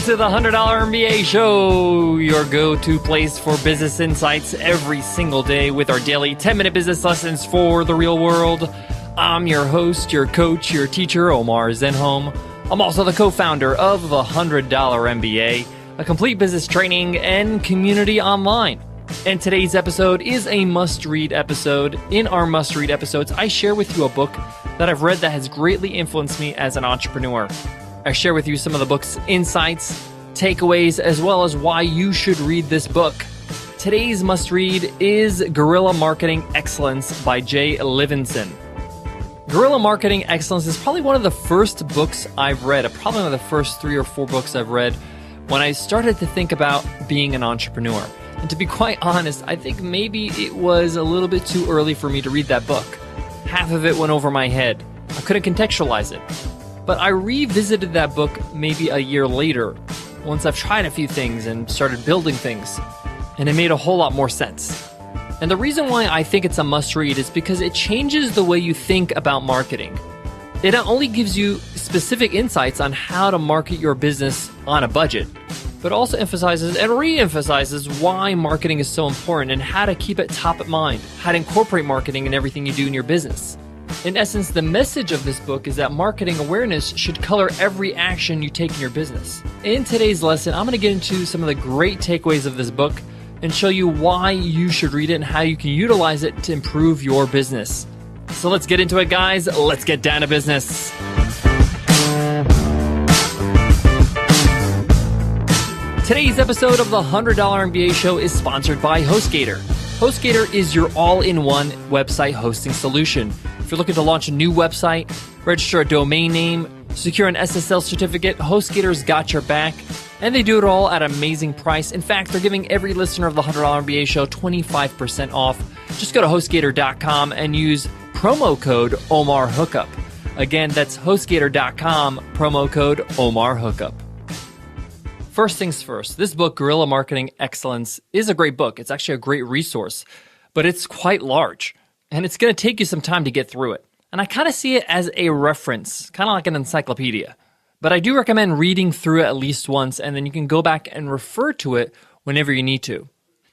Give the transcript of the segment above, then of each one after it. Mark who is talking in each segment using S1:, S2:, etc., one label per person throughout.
S1: to the $100 MBA Show, your go-to place for business insights every single day with our daily 10-minute business lessons for the real world. I'm your host, your coach, your teacher, Omar Zenhom. I'm also the co-founder of the $100 MBA, a complete business training and community online. And today's episode is a must-read episode. In our must-read episodes, I share with you a book that I've read that has greatly influenced me as an entrepreneur. I share with you some of the book's insights, takeaways, as well as why you should read this book. Today's must-read is Guerilla Marketing Excellence by Jay Levinson. Guerilla Marketing Excellence is probably one of the first books I've read, probably one of the first 3 or 4 books I've read when I started to think about being an entrepreneur. And to be quite honest, I think maybe it was a little bit too early for me to read that book. Half of it went over my head. I couldn't contextualize it. But I revisited that book maybe a year later, once I've tried a few things and started building things, and it made a whole lot more sense. And the reason why I think it's a must-read is because it changes the way you think about marketing. It not only gives you specific insights on how to market your business on a budget, but also emphasizes and re-emphasizes why marketing is so important and how to keep it top of mind, how to incorporate marketing in everything you do in your business. In essence, the message of this book is that marketing awareness should color every action you take in your business. In today's lesson, I'm going to get into some of the great takeaways of this book and show you why you should read it and how you can utilize it to improve your business. So let's get into it, guys. Let's get down to business. Today's episode of the $100 MBA Show is sponsored by HostGator. HostGator is your all-in-one website hosting solution. If you're looking to launch a new website, register a domain name, secure an SSL certificate, HostGator's got your back, and they do it all at an amazing price. In fact, they're giving every listener of the $100 MBA Show 25% off. Just go to HostGator.com and use promo code OmarHookup. Again, that's HostGator.com, promo code OmarHookup. First things first, this book, Guerilla Marketing Excellence, is a great book. It's actually a great resource, but it's quite large, and it's going to take you some time to get through it. And I kind of see it as a reference, kind of like an encyclopedia. But I do recommend reading through it at least once, and then you can go back and refer to it whenever you need to.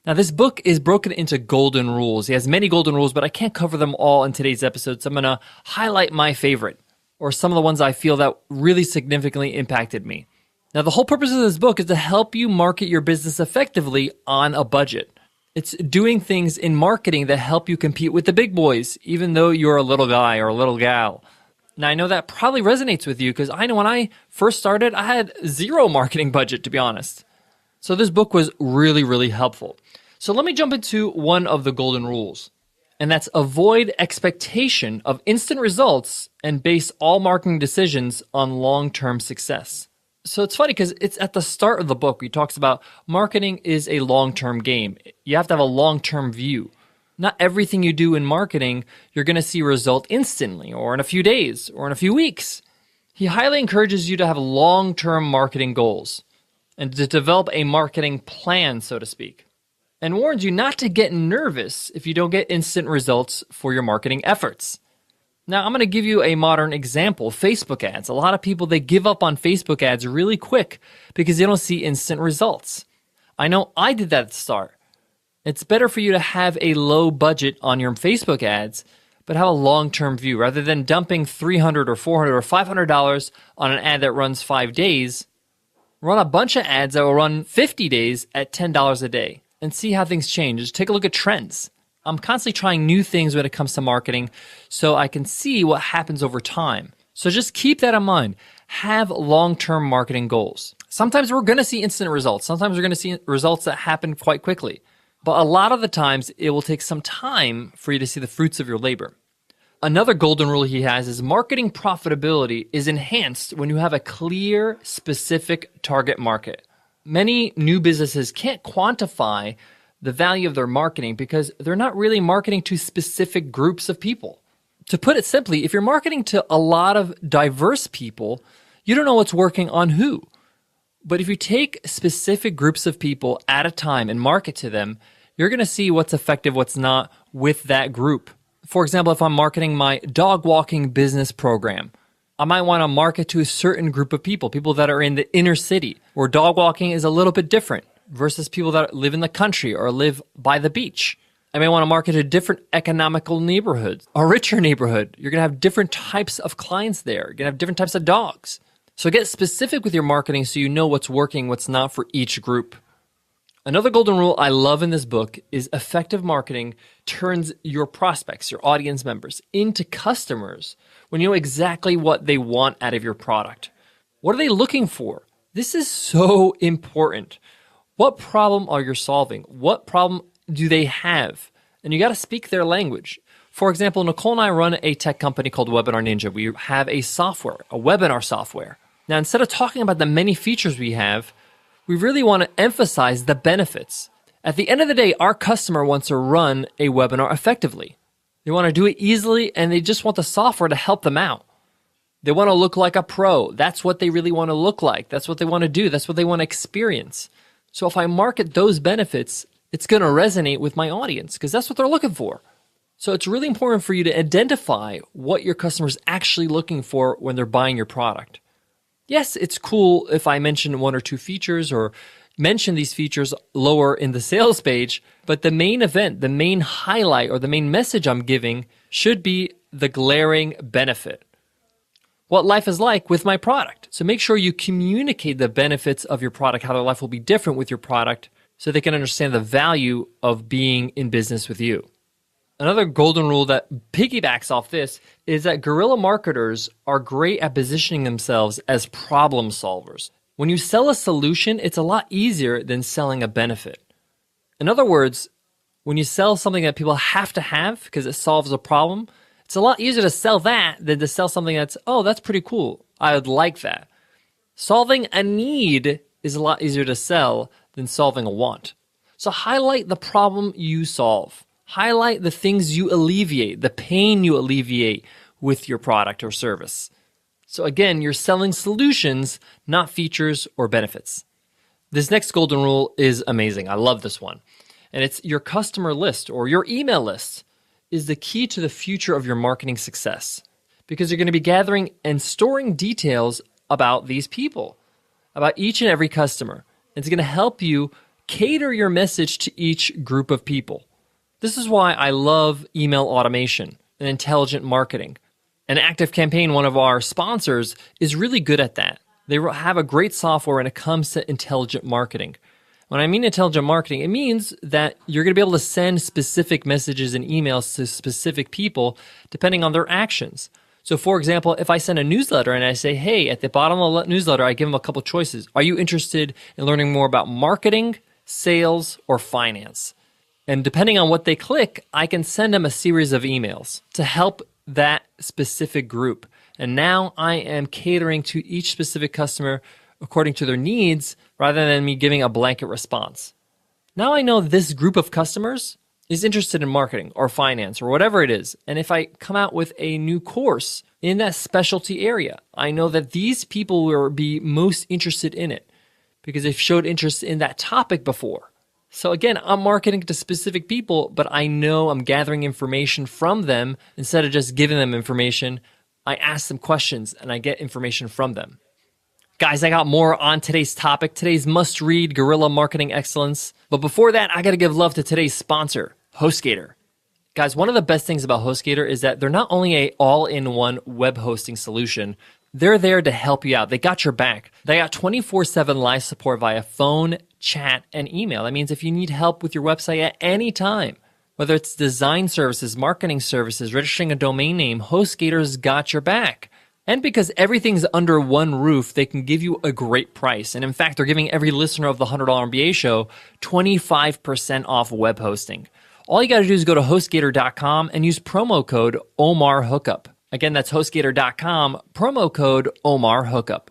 S1: Now, this book is broken into golden rules. He has many golden rules, but I can't cover them all in today's episode, so I'm going to highlight my favorite, or some of the ones I feel that really significantly impacted me. Now, the whole purpose of this book is to help you market your business effectively on a budget. It's doing things in marketing that help you compete with the big boys, even though you're a little guy or a little gal. Now, I know that probably resonates with you because I know when I first started, I had zero marketing budget, to be honest. So this book was really, really helpful. So let me jump into one of the golden rules, and that's avoid expectation of instant results and base all marketing decisions on long-term success. So it's funny because it's at the start of the book where he talks about marketing is a long-term game. You have to have a long-term view. Not everything you do in marketing, you're going to see a result instantly or in a few days or in a few weeks. He highly encourages you to have long-term marketing goals and to develop a marketing plan, so to speak, and warns you not to get nervous if you don't get instant results for your marketing efforts. Now, I'm going to give you a modern example, Facebook ads. A lot of people, they give up on Facebook ads really quick because they don't see instant results. I know I did that at the start. It's better for you to have a low budget on your Facebook ads, but have a long-term view. Rather than dumping $300 or $400 or $500 on an ad that runs 5 days, run a bunch of ads that will run 50 days at $10 a day and see how things change. Just take a look at trends. I'm constantly trying new things when it comes to marketing so I can see what happens over time. So just keep that in mind. Have long-term marketing goals. Sometimes we're going to see instant results. Sometimes we're going to see results that happen quite quickly. But a lot of the times, it will take some time for you to see the fruits of your labor. Another golden rule he has is marketing profitability is enhanced when you have a clear, specific target market. Many new businesses can't quantify the value of their marketing because they're not really marketing to specific groups of people. To put it simply, if you're marketing to a lot of diverse people, you don't know what's working on who. But if you take specific groups of people at a time and market to them, you're going to see what's effective, what's not with that group. For example, if I'm marketing my dog walking business program, I might want to market to a certain group of people, people that are in the inner city, where dog walking is a little bit different versus people that live in the country or live by the beach. I may want to market to different economical neighborhoods, a richer neighborhood. You're going to have different types of clients there. You're going to have different types of dogs. So get specific with your marketing so you know what's working, what's not for each group. Another golden rule I love in this book is effective marketing turns your prospects, your audience members, into customers when you know exactly what they want out of your product. What are they looking for? This is so important. What problem are you solving? What problem do they have? And you got to speak their language. For example, Nicole and I run a tech company called Webinar Ninja. We have a software, a webinar software. Now, instead of talking about the many features we have, we really want to emphasize the benefits. At the end of the day, our customer wants to run a webinar effectively. They want to do it easily, and they just want the software to help them out. They want to look like a pro. That's what they really want to look like. That's what they want to do. That's what they want to experience. So if I market those benefits, it's going to resonate with my audience because that's what they're looking for. So it's really important for you to identify what your customer's actually looking for when they're buying your product. Yes, it's cool if I mention one or two features or mention these features lower in the sales page, but the main event, the main highlight, or the main message I'm giving should be the glaring benefit. What life is like with my product. So make sure you communicate the benefits of your product, how their life will be different with your product, so they can understand the value of being in business with you. Another golden rule that piggybacks off this is that guerrilla marketers are great at positioning themselves as problem solvers. When you sell a solution, it's a lot easier than selling a benefit. In other words, when you sell something that people have to have because it solves a problem, it's a lot easier to sell that than to sell something that's, oh, that's pretty cool. I would like that. Solving a need is a lot easier to sell than solving a want. So highlight the problem you solve. Highlight the things you alleviate, the pain you alleviate with your product or service. So again, you're selling solutions, not features or benefits. This next golden rule is amazing. I love this one. And it's your customer list or your email list is the key to the future of your marketing success because you're going to be gathering and storing details about these people, about each and every customer. It's going to help you cater your message to each group of people. This is why I love email automation and intelligent marketing. And ActiveCampaign, one of our sponsors, is really good at that. They have a great software when it comes to intelligent marketing. When I mean intelligent marketing, it means that you're going to be able to send specific messages and emails to specific people depending on their actions. So for example, if I send a newsletter and I say, hey, at the bottom of the newsletter, I give them a couple choices. Are you interested in learning more about marketing, sales, or finance? And depending on what they click, I can send them a series of emails to help that specific group. And now I am catering to each specific customer according to their needs rather than me giving a blanket response. Now I know this group of customers is interested in marketing or finance or whatever it is. And if I come out with a new course in that specialty area, I know that these people will be most interested in it because they've showed interest in that topic before. So again, I'm marketing to specific people, but I know I'm gathering information from them. Instead of just giving them information, I ask them questions and I get information from them. Guys, I got more on today's topic, today's must-read Guerilla Marketing Excellence. But before that, I got to give love to today's sponsor, HostGator. Guys, one of the best things about HostGator is that they're not only an all-in-one web hosting solution, they're there to help you out. They got your back. They got 24/7 live support via phone, chat, and email. That means if you need help with your website at any time, whether it's design services, marketing services, registering a domain name, HostGator's got your back. And because everything's under one roof, they can give you a great price. And in fact, they're giving every listener of the $100 MBA show 25% off web hosting. All you got to do is go to HostGator.com and use promo code OmarHookup. Again, that's HostGator.com, promo code OmarHookup.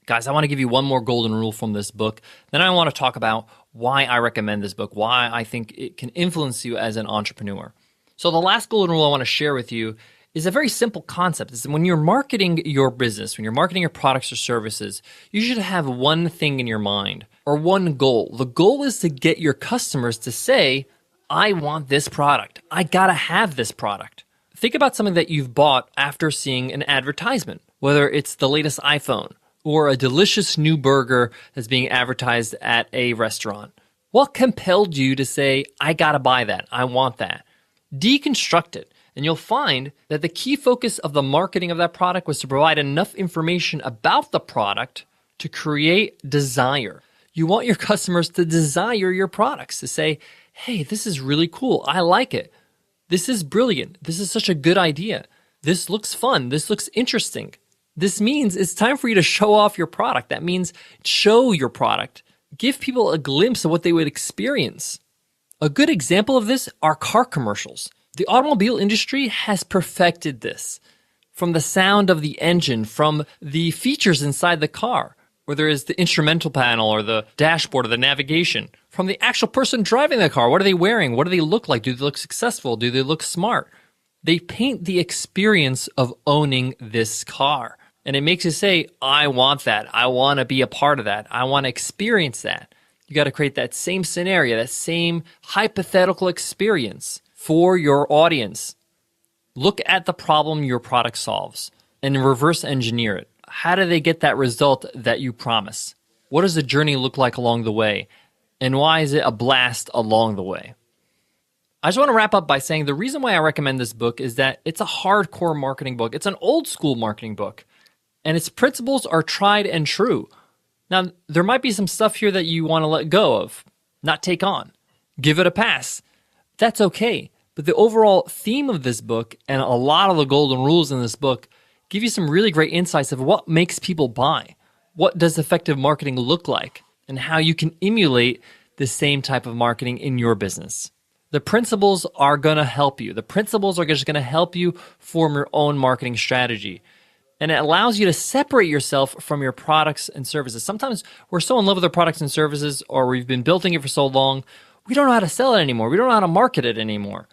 S1: Guys, I want to give you one more golden rule from this book. Then I want to talk about why I recommend this book, why I think it can influence you as an entrepreneur. So the last golden rule I want to share with you is a very simple concept. It's when you're marketing your business, when you're marketing your products or services, you should have one thing in your mind or one goal. The goal is to get your customers to say, I want this product. I gotta have this product. Think about something that you've bought after seeing an advertisement. whether it's the latest iPhone or a delicious new burger that's being advertised at a restaurant. What compelled you to say, I gotta buy that, I want that? Deconstruct it, and you'll find that the key focus of the marketing of that product was to provide enough information about the product to create desire. You want your customers to desire your products, to say, hey, this is really cool, I like it. This is brilliant, this is such a good idea. This looks fun, this looks interesting. This means it's time for you to show off your product. That means show your product. Give people a glimpse of what they would experience. A good example of this are car commercials. The automobile industry has perfected this. From the sound of the engine, from the features inside the car, whether it's the instrumental panel or the dashboard or the navigation, from the actual person driving the car. What are they wearing? What do they look like? Do they look successful? Do they look smart? They paint the experience of owning this car. And it makes you say, I want that. I want to be a part of that. I want to experience that. You got to create that same scenario, that same hypothetical experience for your audience. Look at the problem your product solves and reverse engineer it. How do they get that result that you promise? What does the journey look like along the way? And why is it a blast along the way? I just want to wrap up by saying the reason why I recommend this book is that it's a hardcore marketing book. It's an old school marketing book. And its principles are tried and true. Now, there might be some stuff here that you want to let go of, not take on. Give it a pass. That's okay. But the overall theme of this book and a lot of the golden rules in this book give you some really great insights of what makes people buy. What does effective marketing look like? And how you can emulate the same type of marketing in your business. The principles are going to help you. The principles are just going to help you form your own marketing strategy. And it allows you to separate yourself from your products and services. Sometimes we're so in love with our products and services, or we've been building it for so long, we don't know how to sell it anymore. We don't know how to market it anymore.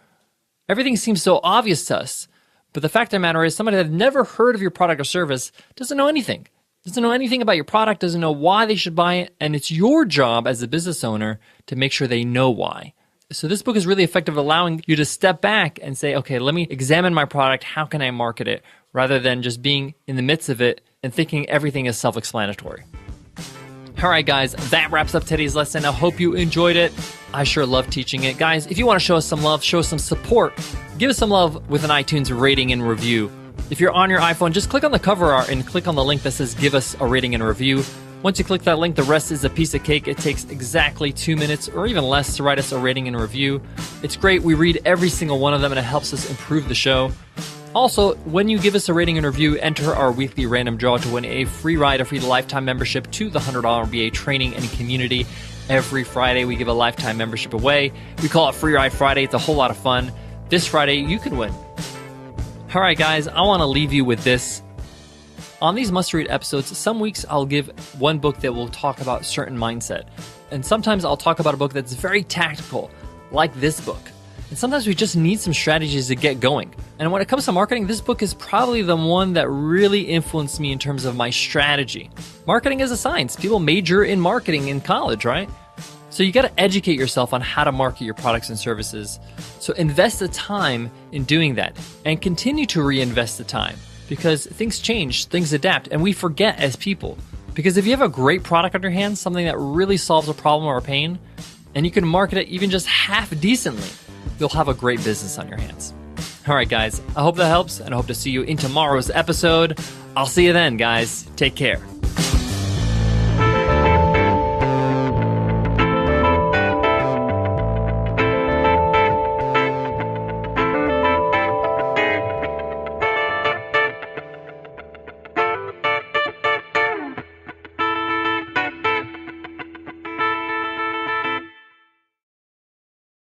S1: Everything seems so obvious to us. But the fact of the matter is, somebody that's never heard of your product or service doesn't know anything. Doesn't know anything about your product, doesn't know why they should buy it. And it's your job as a business owner to make sure they know why. So this book is really effective, allowing you to step back and say, okay, let me examine my product. How can I market it? Rather than just being in the midst of it and thinking everything is self-explanatory. All right, guys, that wraps up today's lesson. I hope you enjoyed it. I sure love teaching it. Guys, if you want to show us some love, show us some support, give us some love with an iTunes rating and review. If you're on your iPhone, just click on the cover art and click on the link that says give us a rating and review. Once you click that link, the rest is a piece of cake. It takes exactly 2 minutes or even less to write us a rating and review. It's great. We read every single one of them, and it helps us improve the show. Also, when you give us a rating and review, enter our weekly random draw to win a free ride, a free lifetime membership to the $100 MBA Training and Community. Every Friday, we give a lifetime membership away. We call it Free Ride Friday. It's a whole lot of fun. This Friday, you can win. All right, guys, I want to leave you with this. On these must-read episodes, some weeks I'll give one book that will talk about a certain mindset. And sometimes I'll talk about a book that's very tactical, like this book. And sometimes we just need some strategies to get going. And when it comes to marketing, this book is probably the one that really influenced me in terms of my strategy. Marketing is a science. People major in marketing in college, right? So you got to educate yourself on how to market your products and services. So invest the time in doing that and continue to reinvest the time, because things change, things adapt, and we forget as people. Because if you have a great product on your hands, something that really solves a problem or a pain, and you can market it even just half decently, you'll have a great business on your hands. All right, guys, I hope that helps, and I hope to see you in tomorrow's episode. I'll see you then, guys. Take care.